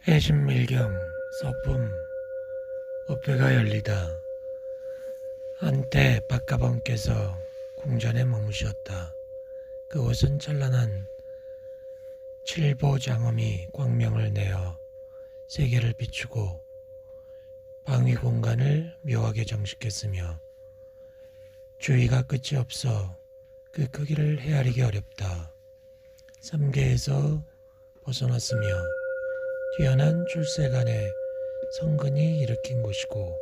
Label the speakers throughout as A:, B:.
A: 해신밀경 서품 법회가 열리다. 한때 박가범께서 궁전에 머무셨다. 그곳은 찬란한 칠보장엄이 광명을 내어 세계를 비추고 방위 공간을 묘하게 장식했으며 주위가 끝이 없어 그 크기를 헤아리기 어렵다. 삼계에서 벗어났으며 뛰어난 출세간의 성근이 일으킨 곳이고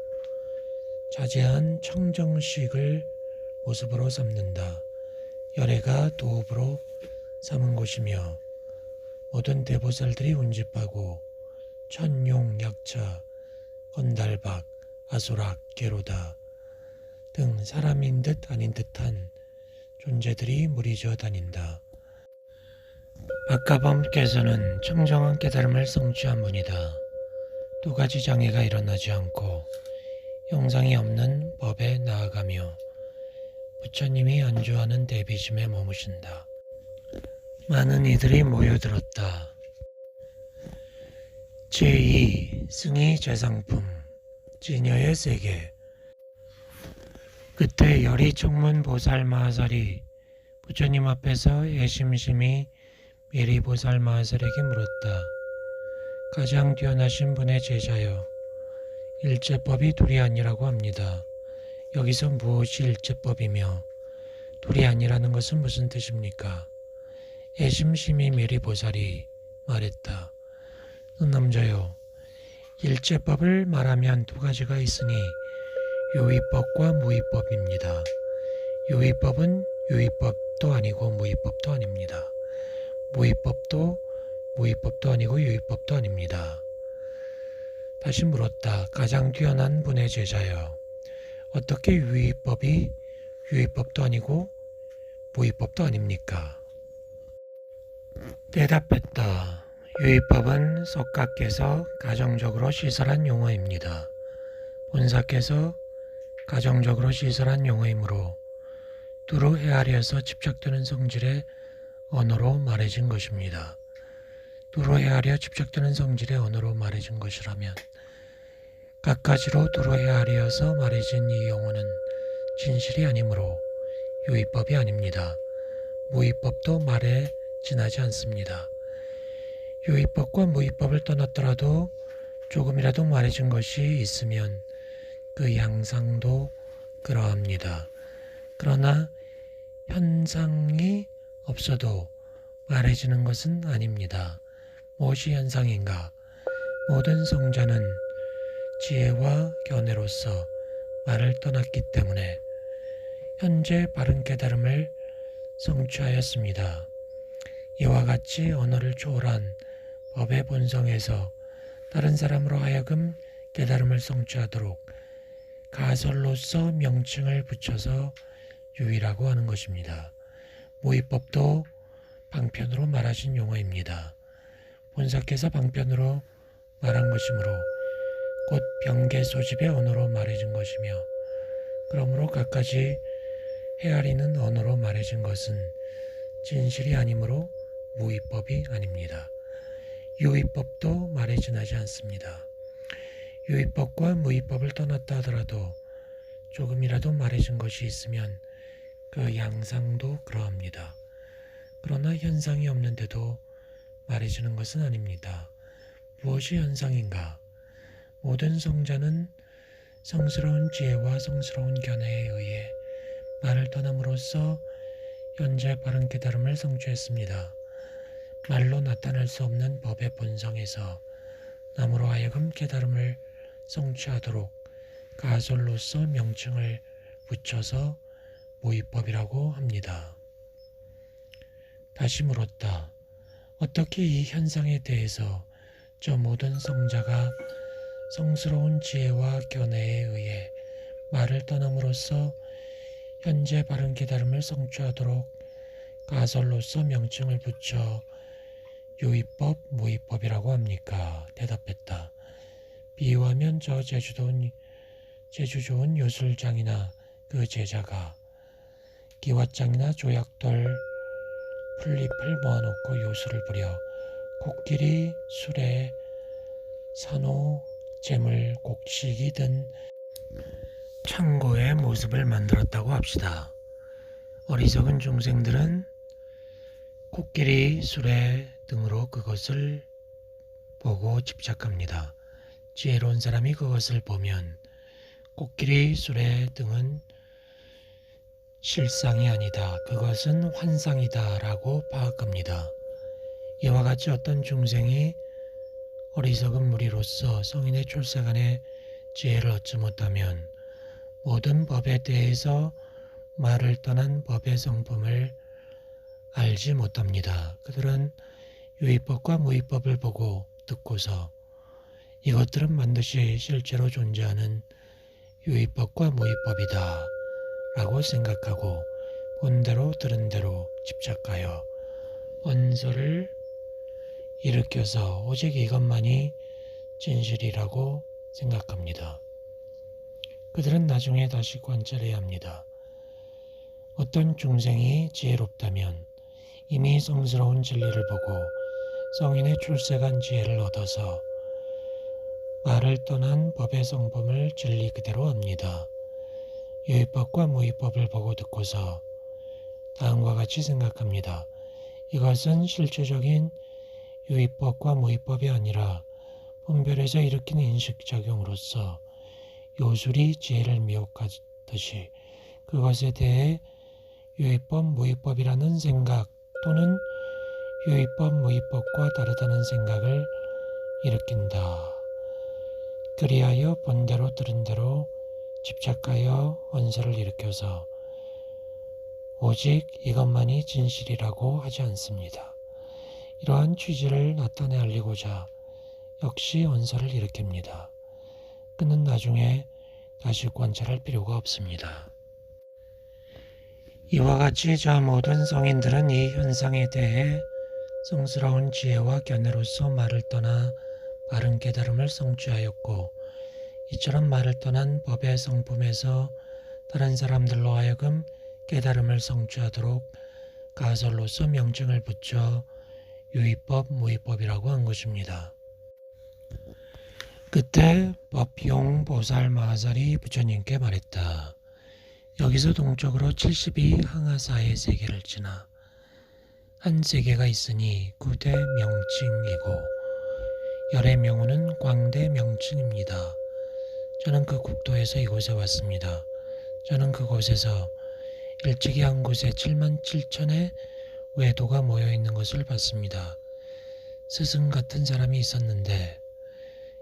A: 자제한 청정식을 모습으로 삼는다. 열애가 도읍으로 삼은 곳이며 모든 대보살들이 운집하고 천용, 약차, 건달박, 아소락, 게로다 등 사람인 듯 아닌 듯한 존재들이 무리져 다닌다. 박가범께서는 청정한 깨달음을 성취한 분이다. 두 가지 장애가 일어나지 않고 형상이 없는 법에 나아가며 부처님이 안주하는 대비심에 머무신다. 많은 이들이 모여들었다. 제2 승희 재상품 진여의 세계. 그때 열이 청문 보살 마하살이 부처님 앞에서 애심심이 미리 보살 마하살에게 물었다. 가장 뛰어나신 분의 제자여, 일제법이 둘이 아니라고 합니다. 여기서 무엇이 일제법이며 둘이 아니라는 것은 무슨 뜻입니까? 애심심이 미리 보살이 말했다. 남자여, 일제법을 말하면 두 가지가 있으니 유의법과 무의법입니다. 유의법은 유의법도 아니고 무의법도 아닙니다. 무의법도 무의법도 아니고 유의법도 아닙니다. 다시 물었다. 가장 뛰어난 분의 제자여, 어떻게 유의법이 유의법도 아니고 무의법도 아닙니까? 대답했다. 유의법은 석가께서 가정적으로 시설한 용어입니다. 본사께서 가정적으로 시설한 용어이므로 두루 헤아려서 집착되는 성질의 언어로 말해진 것입니다. 두루 헤아려 집착되는 성질의 언어로 말해진 것이라면 갖가지로 두루 헤아려서 말해진 이 용어는 진실이 아니므로 유의법이 아닙니다. 무의법도 말에 지나지 않습니다. 유의법과 무의법을 떠났더라도 조금이라도 말해진 것이 있으면 그 양상도 그러합니다. 그러나 현상이 없어도 말해지는 것은 아닙니다. 무엇이 현상인가? 모든 성자는 지혜와 견해로서 말을 떠났기 때문에 현재 바른 깨달음을 성취하였습니다. 이와 같이 언어를 초월한 법의 본성에서 다른 사람으로 하여금 깨달음을 성취하도록 가설로서 명칭을 붙여서 유의라고 하는 것입니다. 무의법도 방편으로 말하신 용어입니다. 본사께서 방편으로 말한 것이므로 곧 병계 소집의 언어로 말해진 것이며 그러므로 갖가지 헤아리는 언어로 말해진 것은 진실이 아니므로 무의법이 아닙니다. 유의법도 말에 지나지 않습니다. 유의법과 무의법을 떠났다 하더라도 조금이라도 말해진 것이 있으면 그 양상도 그러합니다. 그러나 현상이 없는데도 말해지는 것은 아닙니다. 무엇이 현상인가? 모든 성자는 성스러운 지혜와 성스러운 견해에 의해 말을 떠남으로써 현재 바른 깨달음을 성취했습니다. 말로 나타낼 수 없는 법의 본성에서 남으로 하여금 깨달음을 성취하도록 가설로서 명칭을 붙여서 무의법이라고 합니다. 다시 물었다. 어떻게 이 현상에 대해서 저 모든 성자가 성스러운 지혜와 견해에 의해 말을 떠남으로써 현재 바른 깨달음을 성취하도록 가설로서 명칭을 붙여 유의법, 무의법이라고 합니까? 대답했다. 비유하면 저 제주 좋은 요술장이나 그 제자가 기왓장이나 조약돌 풀잎을 모아놓고 요술을 부려 코끼리, 수레, 산후 재물 곡식이 든 창고의 모습을 만들었다고 합시다. 어리석은 중생들은 코끼리, 수레 등으로 그것을 보고 집착합니다. 지혜로운 사람이 그것을 보면 코끼리, 수레 등은 실상이 아니다. 그것은 환상이다 라고 파악합니다. 이와 같이 어떤 중생이 어리석은 무리로서 성인의 출세간의 지혜를 얻지 못하면 모든 법에 대해서 말을 떠난 법의 성품을 알지 못합니다. 그들은 유의법과 무의법을 보고 듣고서 이것들은 반드시 실제로 존재하는 유의법과 무의법이다 라고 생각하고 본대로 들은 대로 집착하여 언설을 일으켜서 오직 이것만이 진실이라고 생각합니다. 그들은 나중에 다시 관찰해야 합니다. 어떤 중생이 지혜롭다면 이미 성스러운 진리를 보고 성인의 출세간 지혜를 얻어서 말을 떠난 법의 성품을 진리 그대로 합니다. 유의법과 무의법을 보고 듣고서 다음과 같이 생각합니다. 이것은 실제적인 유의법과 무의법이 아니라 분별에서 일으키는 인식작용으로서 요술이 지혜를 미혹하듯이 그것에 대해 유의법, 무의법이라는 생각 또는 유의법, 무의법과 다르다는 생각을 일으킨다. 그리하여 본대로 들은 대로 집착하여 언설을 일으켜서 오직 이것만이 진실이라고 하지 않습니다. 이러한 취지를 나타내 알리고자 역시 언설을 일으킵니다. 그는 나중에 다시 관찰할 필요가 없습니다. 이와 같이 저 모든 성인들은 이 현상에 대해 성스러운 지혜와 견해로서 말을 떠나 바른 깨달음을 성취하였고 이처럼 말을 떠난 법의 성품에서 다른 사람들로 하여금 깨달음을 성취하도록 가설로서 명칭을 붙여 유의법, 무의법이라고 한 것입니다. 그때 법용 보살 마하살이 부처님께 말했다. 여기서 동쪽으로 72 항하사의 세계를 지나 한 세계가 있으니 구대 명칭이고 열의 명호는 광대 명칭입니다. 저는 그 국도에서 이곳에 왔습니다. 저는 그곳에서 일찍이 한 곳에 7만 7천의 외도가 모여있는 것을 봤습니다. 스승 같은 사람이 있었는데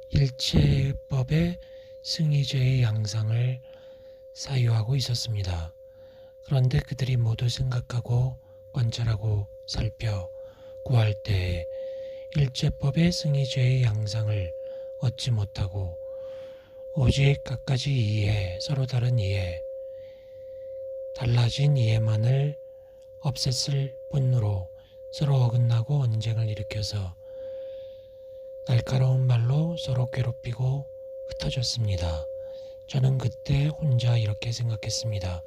A: 일체법의 승의제의 양상을 사유하고 있었습니다. 그런데 그들이 모두 생각하고 관찰하고 살펴 구할 때에 일체법의 승의제의 양상을 얻지 못하고 오직 갖가지 이해, 서로 다른 이해, 달라진 이해만을 없앴을 뿐으로 서로 어긋나고 언쟁을 일으켜서 날카로운 말로 서로 괴롭히고 흩어졌습니다. 저는 그때 혼자 이렇게 생각했습니다.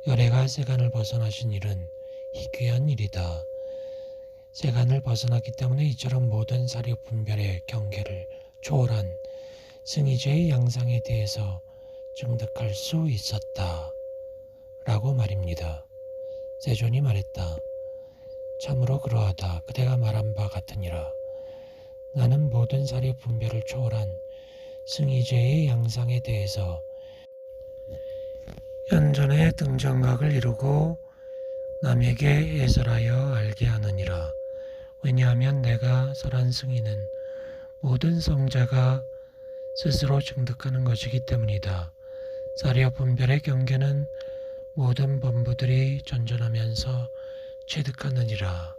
A: 열애가 세간을 벗어나신 일은 희귀한 일이다. 세간을 벗어났기 때문에 이처럼 모든 사료 분별의 경계를 초월한 승의제의 양상에 대해서 증득할 수 있었다. 라고 말입니다. 세존이 말했다. 참으로 그러하다. 그대가 말한 바 같으니라. 나는 모든 사료 분별을 초월한 승의제의 양상에 대해서 현존의 등정각을 이루고 남에게 예설하여 알게 하느니라. 왜냐하면 내가 설한 승의는 모든 성자가 스스로 증득하는 것이기 때문이다. 사려 분별의 경계는 모든 범부들이 전전하면서 체득하느니라.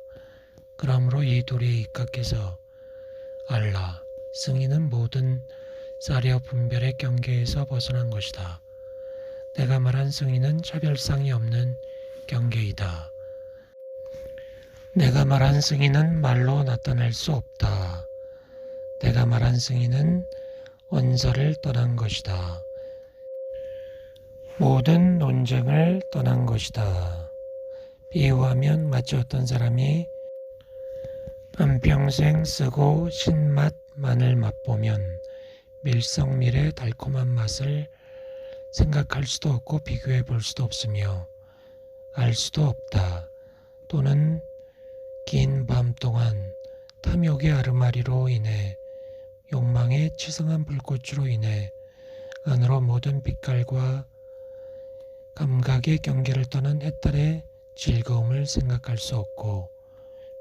A: 그러므로 이 도리에 입각해서 알라. 승의는 모든 사려 분별의 경계에서 벗어난 것이다. 내가 말한 승의는 차별상이 없는 경계이다. 내가 말한 승의는 말로 나타낼 수 없다. 내가 말한 승의는 언설을 떠난 것이다. 모든 논쟁을 떠난 것이다. 비유하면 마치 어떤 사람이 한평생 쓰고 신맛만을 맛보면 밀성밀의 달콤한 맛을 생각할 수도 없고 비교해 볼 수도 없으며 알 수도 없다. 또는 긴 밤 동안 탐욕의 아르마리로 인해 욕망의 치성한 불꽃으로 인해 안으로 모든 빛깔과 감각의 경계를 떠난 해탈의 즐거움을 생각할 수 없고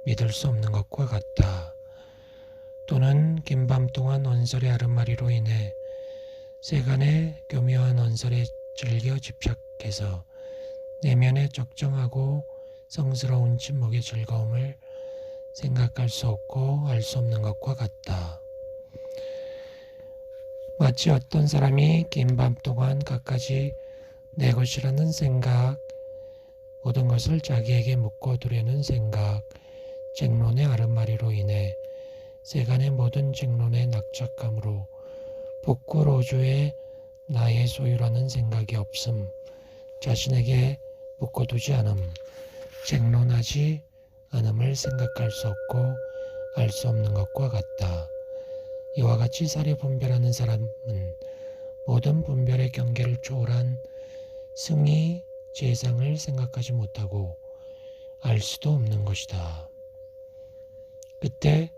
A: 믿을 수 없는 것과 같다. 또는 긴 밤 동안 언설의 아르마리로 인해 세간의 교묘한 언설에 즐겨 집착해서 내면의 적정하고 성스러운 침묵의 즐거움을 생각할 수 없고 알 수 없는 것과 같다. 마치 어떤 사람이 긴 밤 동안 갖가지 내 것이라는 생각, 모든 것을 자기에게 묶어두려는 생각, 쟁론의 아르마리로 인해 세간의 모든 쟁론의 낙착감으로 복구로주의 나의 소유라는 생각이 없음, 자신에게 묶어두지 않음, 쟁론하지 않음을 생각할 수 없고 알 수 없는 것과 같다. 이와 같이 사려 분별하는 사람은 모든 분별의 경계를 초월한 승의, 재상을 생각하지 못하고 알 수도 없는 것이다. 그때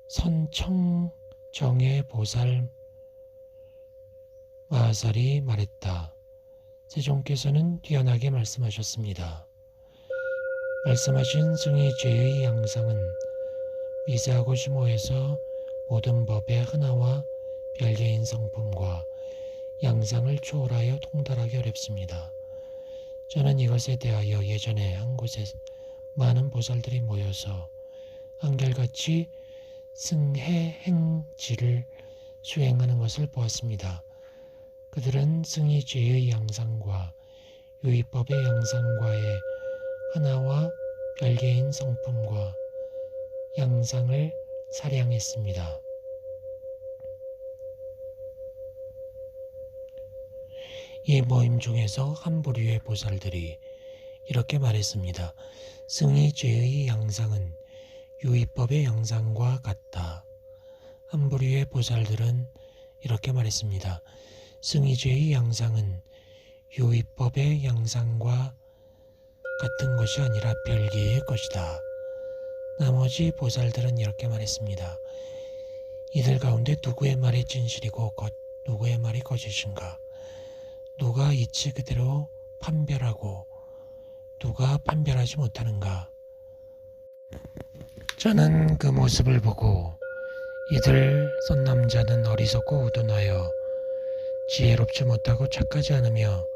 A: 선청정의 보살 마하살이 말했다. 세종께서는 뛰어나게 말씀하셨습니다. 말씀하신 승의죄의 양상은 미세하고 심오해서 모든 법의 하나와 별개인 성품과 양상을 초월하여 통달하기 어렵습니다. 저는 이것에 대하여 예전에 한 곳에 많은 보살들이 모여서 한결같이 승해행지를 수행하는 것을 보았습니다. 그들은 승의죄의 양상과 유의법의 양상과의 하나와 별개인 성품과 양상을 사량했습니다. 이 모임 중에서 한 부류의 보살들이 이렇게 말했습니다. 승의죄의 양상은 유의법의 양상과 같다. 한 부류의 보살들은 이렇게 말했습니다. 승의죄의 양상은 유의법의 양상과 같은 것이 아니라 별개의 것이다. 나머지 보살들은 이렇게 말했습니다. 이들 가운데 누구의 말이 진실이고 누구의 말이 거짓인가? 누가 이치 그대로 판별하고 누가 판별하지 못하는가? 저는 그 모습을 보고 이들 선남자는 어리석고 우둔하여 지혜롭지 못하고 착하지 않으며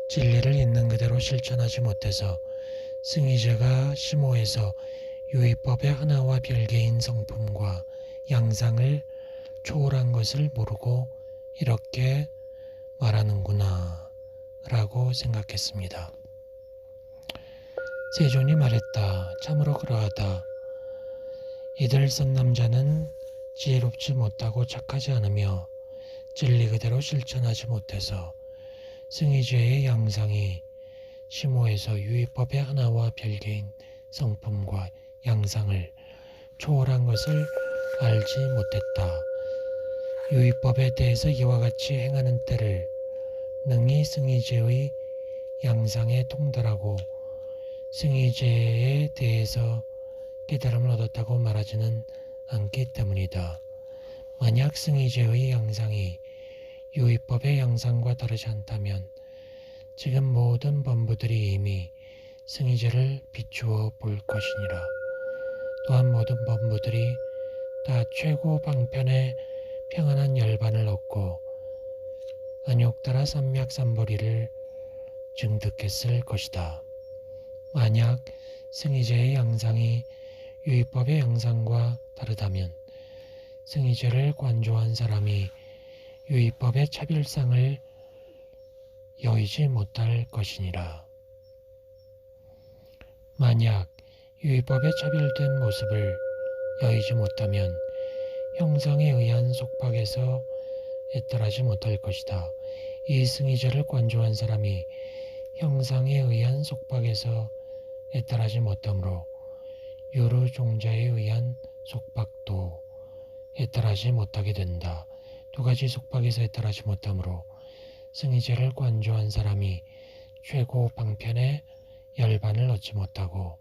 A: 진리를 있는 그대로 실천하지 못해서 승의제가 심오해서 유의법의 하나와 별개인 성품과 양상을 초월한 것을 모르고 이렇게 말하는구나 라고 생각했습니다. 세존이 말했다. 참으로 그러하다. 이들 선남자는 지혜롭지 못하고 착하지 않으며 진리 그대로 실천하지 못해서 승의죄의 양상이 심오해서 유의법의 하나와 별개인 성품과 양상을 초월한 것을 알지 못했다. 유의법에 대해서 이와 같이 행하는 때를 능히 승의죄의 양상에 통달하고 승의죄에 대해서 깨달음을 얻었다고 말하지는 않기 때문이다. 만약 승의죄의 양상이 유의법의 양상과 다르지 않다면 지금 모든 범부들이 이미 승의죄를 비추어 볼 것이니라. 또한 모든 범부들이 다 최고 방편의 평안한 열반을 얻고 안욕따라 삼맥삼보리를 증득했을 것이다. 만약 승의죄의 양상이 유의법의 양상과 다르다면 승의죄를 관조한 사람이 유의법의 차별상을 여의지 못할 것이니라. 만약 유의법의 차별된 모습을 여의지 못하면 형상에 의한 속박에서 애떨하지 못할 것이다. 이 승의죄를 관조한 사람이 형상에 의한 속박에서 애떨하지 못하므로 여러 종자에 의한 속박도 해탈하지 못하게 된다. 두 가지 속박에서 해탈하지 못하므로 승희제를 관조한 사람이 최고 방편의 열반을 얻지 못하고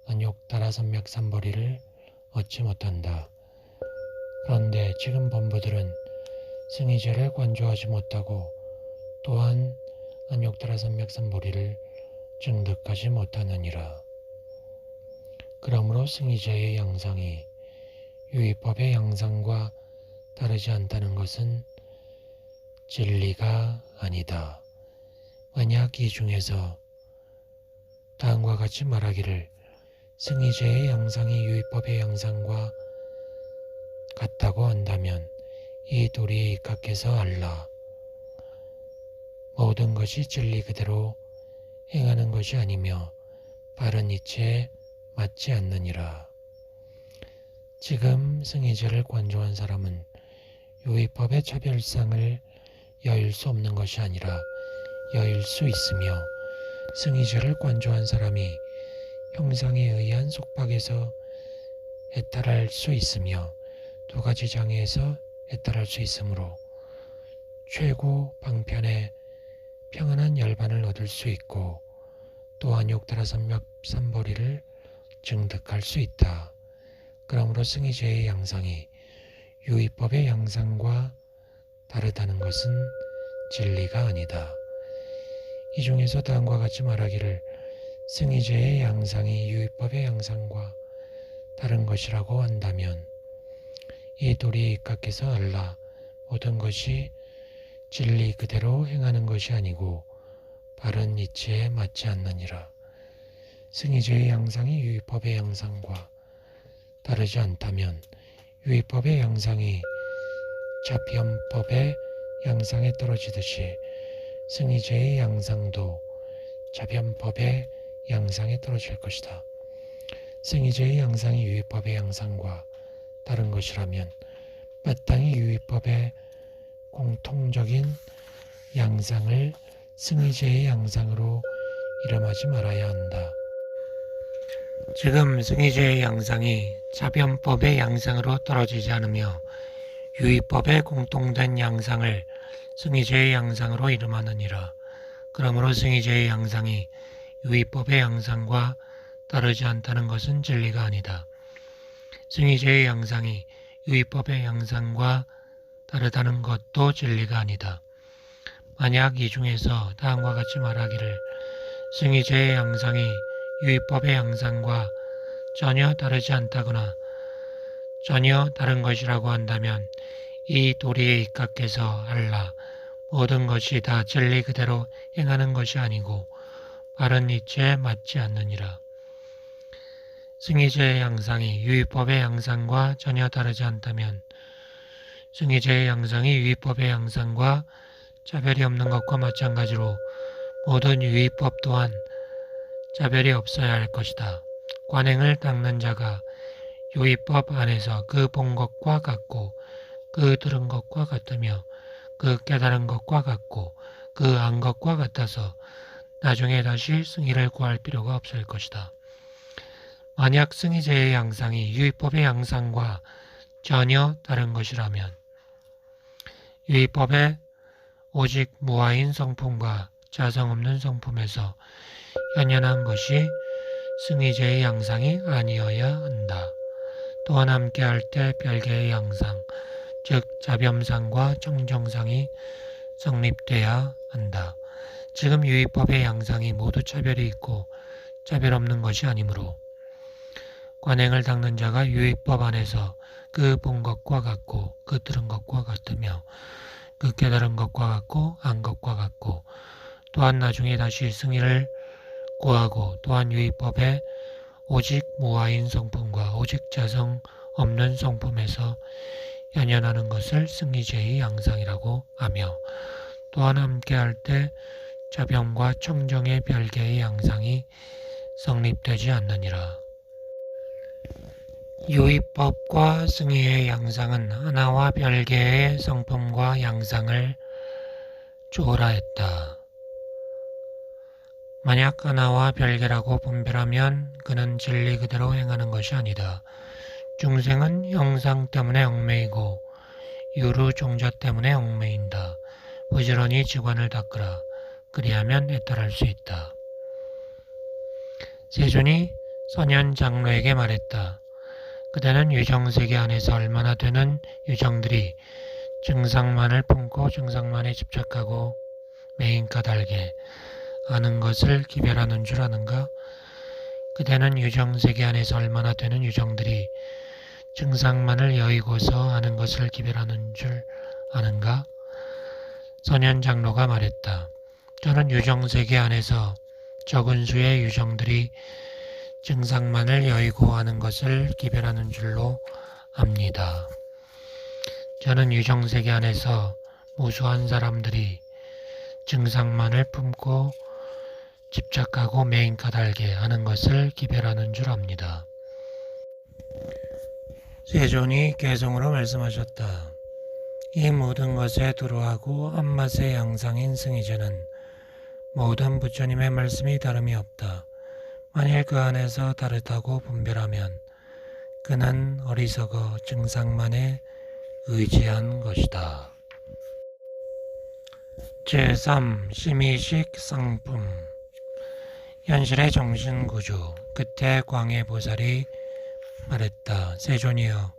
A: 안욕따라 선맥삼벌이를 얻지 못한다. 그런데 지금 범부들은 승희제를 관조하지 못하고 또한 안욕따라 선맥삼벌이를 증득하지 못하느니라. 그러므로 승희제의 양상이 유의법의 양상과 다르지 않다는 것은 진리가 아니다. 만약 이 중에서 다음과 같이 말하기를 승희제의 양상이 유의법의 양상과 같다고 한다면 이 도리에 입각해서 알라. 모든 것이 진리 그대로 행하는 것이 아니며 바른 이치에 맞지 않느니라. 지금 승희제를 관조한 사람은 유의법의 차별상을 여일 수 없는 것이 아니라 여일 수 있으며 승희제를 관조한 사람이 형상에 의한 속박에서 해탈할 수 있으며 두 가지 장애에서 해탈할 수 있으므로 최고 방편의 평안한 열반을 얻을 수 있고 또한 욕따라 삼벌이를 증득할 수 있다. 그러므로 승희제의 양상이 유의법의 양상과 다르다는 것은 진리가 아니다. 이 중에서 다음과 같이 말하기를 승희제의 양상이 유의법의 양상과 다른 것이라고 한다면 이 도리에 입각해서 알라. 모든 것이 진리 그대로 행하는 것이 아니고 바른 이치에 맞지 않느니라. 승희제의 양상이 유의법의 양상과 다르지 않다면 유의법의 양상이 자변법의 양상에 떨어지듯이 승희제의 양상도 자변법의 양상에 떨어질 것이다. 승희제의 양상이 유의법의 양상과 다른 것이라면 마땅히 유의법의 공통적인 양상을 승희제의 양상으로 이름하지 말아야 한다. 지금 승희제의 양상이 자변법의 양상으로 떨어지지 않으며 유의법의 공통된 양상을 승희제의 양상으로 이름하느니라. 그러므로 승희제의 양상이 유의법의 양상과 다르지 않다는 것은 진리가 아니다. 승희제의 양상이 유의법의 양상과 다르다는 것도 진리가 아니다. 만약 이 중에서 다음과 같이 말하기를 승희제의 양상이 유의법의 양상과 전혀 다르지 않다거나 전혀 다른 것이라고 한다면 이 도리에 입각해서 알라. 모든 것이 다 진리 그대로 행하는 것이 아니고 바른 이치에 맞지 않느니라. 승희제의 양상이 유의법의 양상과 전혀 다르지 않다면 승희제의 양상이 유의법의 양상과 차별이 없는 것과 마찬가지로 모든 유의법 또한 차별이 없어야 할 것이다. 관행을 닦는 자가 유의법 안에서 그 본 것과 같고 그 들은 것과 같으며 그 깨달은 것과 같고 그 안 것과 같아서 나중에 다시 승희를 구할 필요가 없을 것이다. 만약 승희제의 양상이 유의법의 양상과 전혀 다른 것이라면 유의법의 오직 무아인 성품과 자성 없는 성품에서 연연한 것이 승희제의 양상이 아니어야 한다. 또한 함께할 때 별개의 양상, 즉 자변상과 청정상이 성립돼야 한다. 지금 유의법의 양상이 모두 차별이 있고 차별 없는 것이 아니므로 관행을 닦는 자가 유의법 안에서 그 본 것과 같고 그 들은 것과 같으며 그 깨달은 것과 같고 안 것과 같고 또한 나중에 다시 승희를 구하고 또한 유의법의 오직 무아인 성품과 오직 자성 없는 성품에서 연연하는 것을 승희제의 양상이라고 하며 또한 함께할 때 자변과 청정의 별개의 양상이 성립되지 않느니라. 유의법과 승희의 양상은 하나와 별개의 성품과 양상을 초월하였다. 만약 하나와 별개라고 분별하면 그는 진리 그대로 행하는 것이 아니다. 중생은 형상 때문에 얽매이고 유루 종자 때문에 얽매인다. 부지런히 지관을 닦으라. 그리하면 애떨할 수 있다. 세존이 선현 장로에게 말했다. 그대는 유정세계 안에서 얼마나 되는 유정들이 증상만을 품고 증상만에 집착하고 매인 까닭에 아는 것을 기별하는 줄 아는가? 그대는 유정세계 안에서 얼마나 되는 유정들이 증상만을 여의고서 아는 것을 기별하는 줄 아는가? 선현 장로가 말했다. 저는 유정세계 안에서 적은 수의 유정들이 증상만을 여의고 아는 것을 기별하는 줄로 압니다. 저는 유정세계 안에서 무수한 사람들이 증상만을 품고 집착하고 매인 까닭에 아는 것을 기별하는 줄 압니다. 세존이 개성으로 말씀하셨다. 이 모든 것에 두루하고 한맛의 양상인 승희제는 모든 부처님의 말씀이 다름이 없다. 만일 그 안에서 다르다고 분별하면 그는 어리석어 증상만에 의지한 것이다. 제3. 심의식 상품. 현실의 정신구조. 그때 광해보살이 말했다. 세존이여,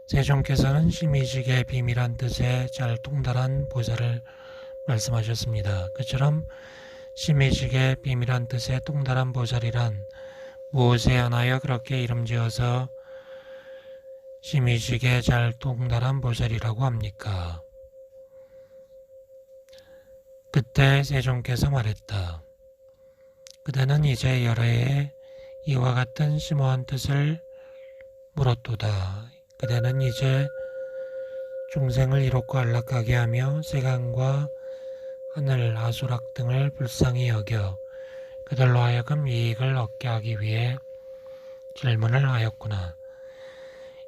A: 세존께서는 심의식의 비밀한 뜻에 잘 통달한 보살을 말씀하셨습니다. 그처럼 심의식의 비밀한 뜻에 통달한 보살이란 무엇에 한하여 그렇게 이름지어서 심의식에 잘 통달한 보살이라고 합니까? 그때 세존께서 말했다. 그대는 이제 여러 해에 이와 같은 심오한 뜻을 물었도다. 그대는 이제 중생을 이롭고 안락하게 하며 세간과 하늘, 아수락 등을 불쌍히 여겨 그들로 하여금 이익을 얻게 하기 위해 질문을 하였구나.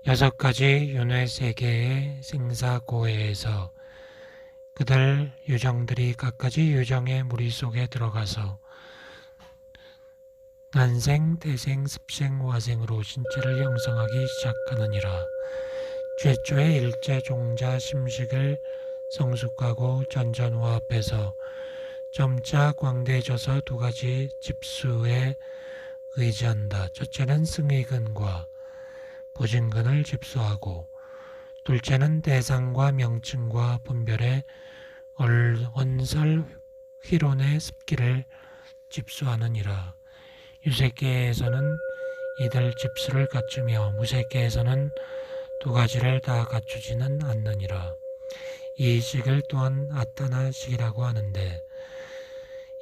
A: 6가지 윤회 세계의 생사고해에서 그들 유정들이 각가지 유정의 무리 속에 들어가서 난생, 태생, 습생, 화생으로 신체를 형성하기 시작하느니라. 최초의 일체 종자 심식을 성숙하고 전전화합해서 점차 광대해져서 2가지 집수에 의지한다. 첫째는 승의근과 보진근을 집수하고, 둘째는 대상과 명칭과 분별의 언설 휘론의 습기를 집수하느니라. 유색계에서는 이들 집수를 갖추며 무색계에서는 2가지를 다 갖추지는 않느니라. 이 식을 또한 아타나식이라고 하는데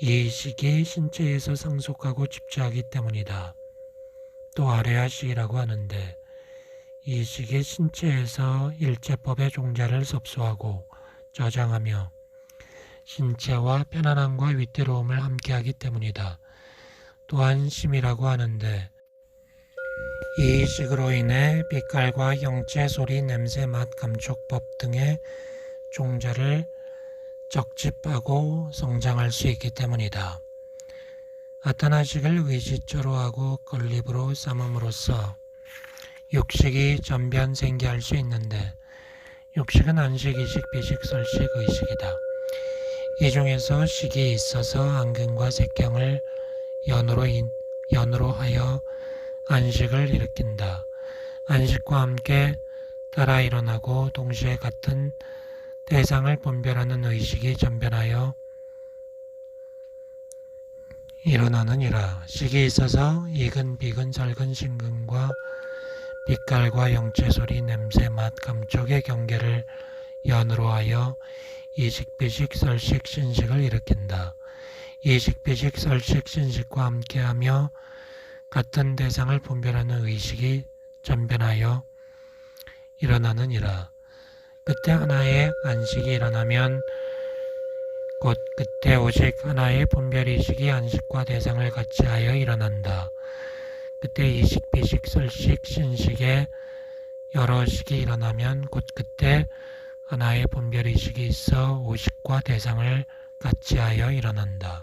A: 이 식이 신체에서 상속하고 집주하기 때문이다. 또 아레아식이라고 하는데 이 식이 신체에서 일체법의 종자를 섭수하고 저장하며 신체와 편안함과 위태로움을 함께하기 때문이다. 또한 심이라고 하는데 이 식으로 인해 빛깔과 형체, 소리, 냄새, 맛, 감촉법 등의 종자를 적집하고 성장할 수 있기 때문이다. 아타나식을 의지조로 하고 건립으로 삼음으로써 육식이 전변 생기할 수 있는데 육식은 안식, 이식, 비식, 설식, 의식이다. 이 중에서 식이 있어서 안근과 색경을 연으로 하여 안식을 일으킨다. 안식과 함께 따라 일어나고 동시에 같은 대상을 분별하는 의식이 전변하여 일어나느니라. 식이 있어서 이근, 비근, 설근, 신근과 빛깔과 영체, 소리, 냄새, 맛, 감촉의 경계를 연으로 하여 이식, 비식, 설식, 신식을 일으킨다. 이식, 비식, 설식, 신식과 함께하며 같은 대상을 분별하는 의식이 전변하여 일어나느니라. 그때 하나의 안식이 일어나면 곧 그때 오직 하나의 분별의식이 안식과 대상을 같이 하여 일어난다. 그때 이식, 비식, 설식, 신식의 여러 식이 일어나면 곧 그때 하나의 분별의식이 있어 오식과 대상을 같이 하여 일어난다.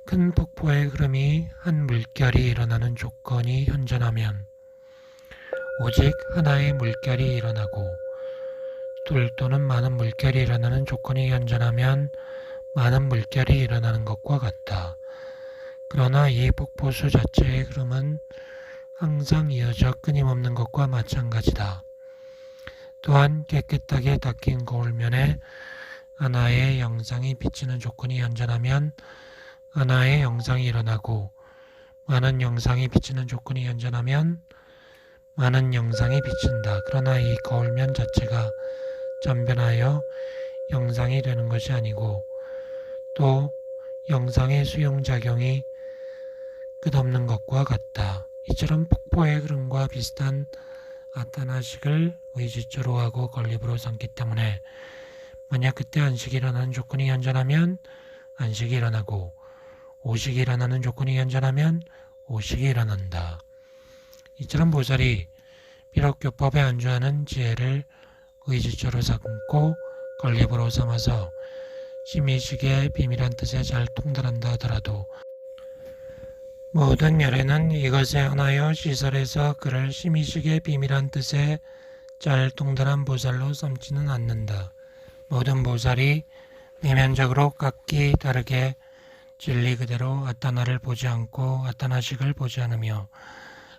A: 큰 폭포의 흐름이 한 물결이 일어나는 조건이 현존하면 오직 하나의 물결이 일어나고 둘 또는 많은 물결이 일어나는 조건이 현존하면 많은 물결이 일어나는 것과 같다. 그러나 이 폭포수 자체의 흐름은 항상 이어져 끊임없는 것과 마찬가지다. 또한 깨끗하게 닦인 거울면에 하나의 영상이 비치는 조건이 현존하면 하나의 영상이 일어나고 많은 영상이 비치는 조건이 현존하면 많은 영상이 비친다. 그러나 이 거울면 자체가 전변하여 영상이 되는 것이 아니고 또 영상의 수용작용이 끝없는 것과 같다. 이처럼 폭포의 흐름과 비슷한 아타나식을 의지조로 하고 건립으로 삼기 때문에 만약 그때 안식이 일어나는 조건이 현존하면 안식이 일어나고 오식이 일어나는 조건이 현존하면 오식이 일어난다. 이처럼 보살이 비록 교법에 안주하는 지혜를 의지조로 삼고 건립으로 삼아서 심의식의 비밀한 뜻에 잘 통달한다 하더라도 모든 열애는 이것에 한하여 시설해서 그를 심의식의 비밀한 뜻에 잘 통달한 보살로 삼지는 않는다. 모든 보살이 내면적으로 각기 다르게 진리 그대로 아타나를 보지 않고 아타나식을 보지 않으며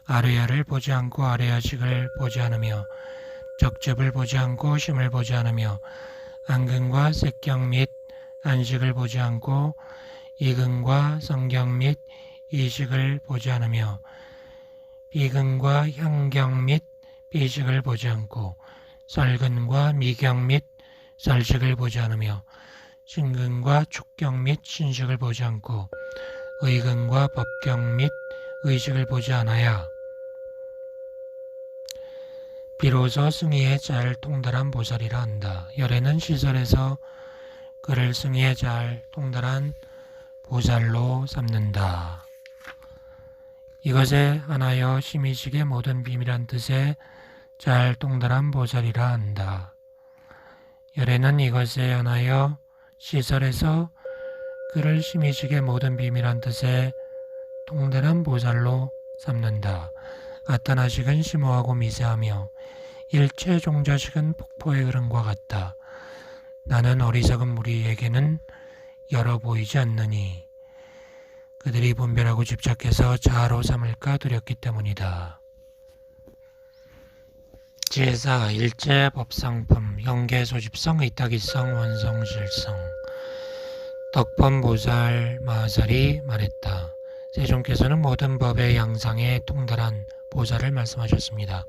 A: 아뢰야를 보지 않고 아뢰야식을 보지 않으며 적접을 보지 않고 심을 보지 않으며 안근과 색경 및 안식을 보지 않고 이근과 성경 및 이식을 보지 않으며 비근과 향경 및 비식을 보지 않고 설근과 미경 및 설식을 보지 않으며 신근과 축경 및 신식을 보지 않고 의근과 법경 및 의식을 보지 않아야 비로소 승의에 잘 통달한 보살이라 한다. 열애는 시설에서 그를 승의에 잘 통달한 보살로 삼는다. 이것에 한하여 심의식의 모든 비밀한 뜻에 잘 통달한 보살이라 한다. 열애는 이것에 한하여 시설에서 그를 심의식의 모든 비밀한 뜻에 통달한 보살로 삼는다. 아타나식은 심오하고 미세하며 일체 종자식은 폭포의 흐름과 같다. 나는 어리석은 무리에게는 열어 보이지 않느니 그들이 분별하고 집착해서 자아로 삼을까 두렵기 때문이다. 지혜사 일체 법상품 영계 소집성 의탁이성 원성실성 덕범보살 마하살이 말했다. 세존께서는 모든 법의 양상에 통달한 보살을 말씀하셨습니다.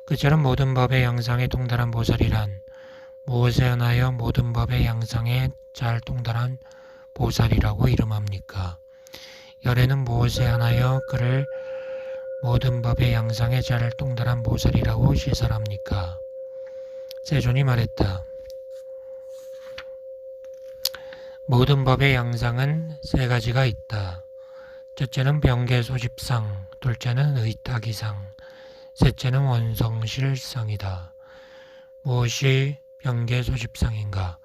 A: 그처럼 모든 법의 양상에 통달한 보살이란 무엇에 한하여 모든 법의 양상에 잘 통달한 보살이라고 이름합니까? 열애는 무엇에 한하여 그를 모든 법의 양상에 잘 통달한 보살이라고 시설합니까? 세존이 말했다. 모든 법의 양상은 세 가지가 있다. 첫째는 병계소집상, 둘째는 의탁이상, 셋째는 원성실상이다. 무엇이 병계소집상인가?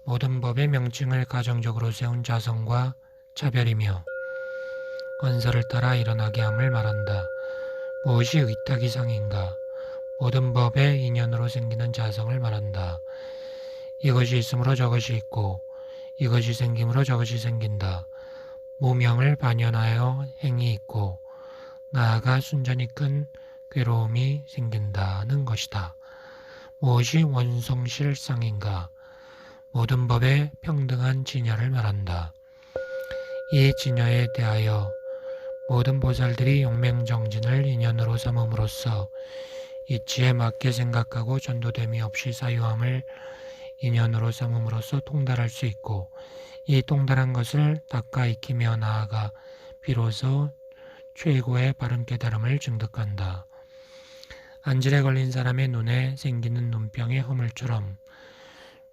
A: 모든 법의 명칭을 가정적으로 세운 자성과 차별이며 건설을 따라 일어나게 함을 말한다. 무엇이 의탁이상인가? 모든 법의 인연으로 생기는 자성을 말한다. 이것이 있으므로 저것이 있고 이것이 생김으로 저것이 생긴다. 무명을 반연하여 행이 있고 나아가 순전히 큰 괴로움이 생긴다는 것이다. 무엇이 원성실상인가? 모든 법의 평등한 진여를 말한다. 이 진여에 대하여 모든 보살들이 용맹정진을 인연으로 삼음으로써 이치에 맞게 생각하고 전도됨이 없이 사유함을 인연으로 삼음으로써 통달할 수 있고 이 통달한 것을 닦아 익히며 나아가 비로소 최고의 바른 깨달음을 증득한다. 안질에 걸린 사람의 눈에 생기는 눈병의 허물처럼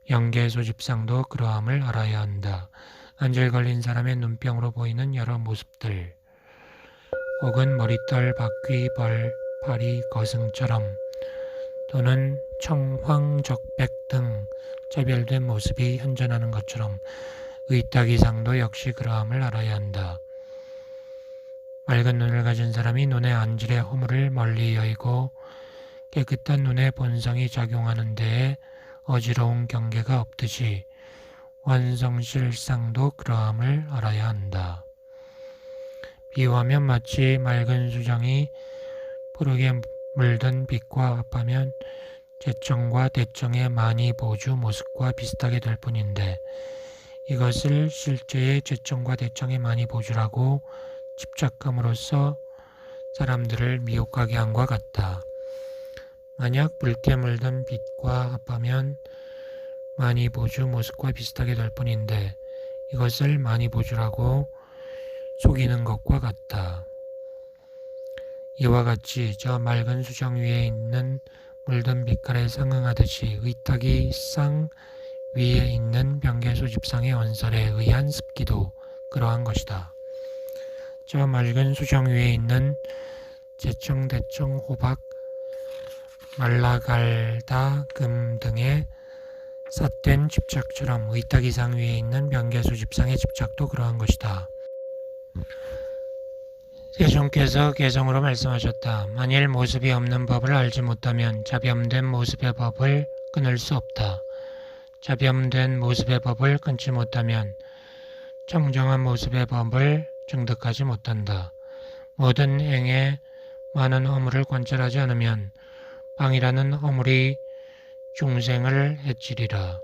A: 영계소집상도 그러함을 알아야 한다. 안질 걸린 사람의 눈병으로 보이는 여러 모습들 혹은 머리털, 바퀴, 벌, 파리, 거승처럼 또는 청황적백 등 차별된 모습이 현존하는 것처럼 의탁이상도 역시 그러함을 알아야 한다. 맑은 눈을 가진 사람이 눈의 안질의 허물을 멀리 여의고 깨끗한 눈의 본성이 작용하는 데에 어지러운 경계가 없듯이 완성실상도 그러함을 알아야 한다. 비유하면 마치 맑은 수정이 푸르게 물든 빛과 합하면 재청과 대청의 많이 보주 모습과 비슷하게 될 뿐인데 이것을 실제의 재청과 대청의 많이 보주라고 집착함으로써 사람들을 미혹하게 함과 같다. 만약 붉게 물든 빛과 합하면 많이 보주 모습과 비슷하게 될 뿐인데 이것을 많이 보주라고 속이는 것과 같다. 이와 같이 저 맑은 수정 위에 있는 물든 빛깔에 상응하듯이 의탁이 쌍 위에 있는 병개소집상의 언설에 의한 습기도 그러한 것이다. 저 맑은 수정 위에 있는 재청, 대청, 호박, 말라갈다, 금 등의 삿된 집착처럼 의탁이상 위에 있는 병개소집상의 집착도 그러한 것이다. 세종께서 개성으로 말씀하셨다. 만일 모습이 없는 법을 알지 못하면 자비된 모습의 법을 끊을 수 없다. 자비된 모습의 법을 끊지 못하면 청정한 모습의 법을 증득하지 못한다. 모든 행에 많은 허물을 관찰하지 않으면 빵이라는 허물이 중생을 해치리라.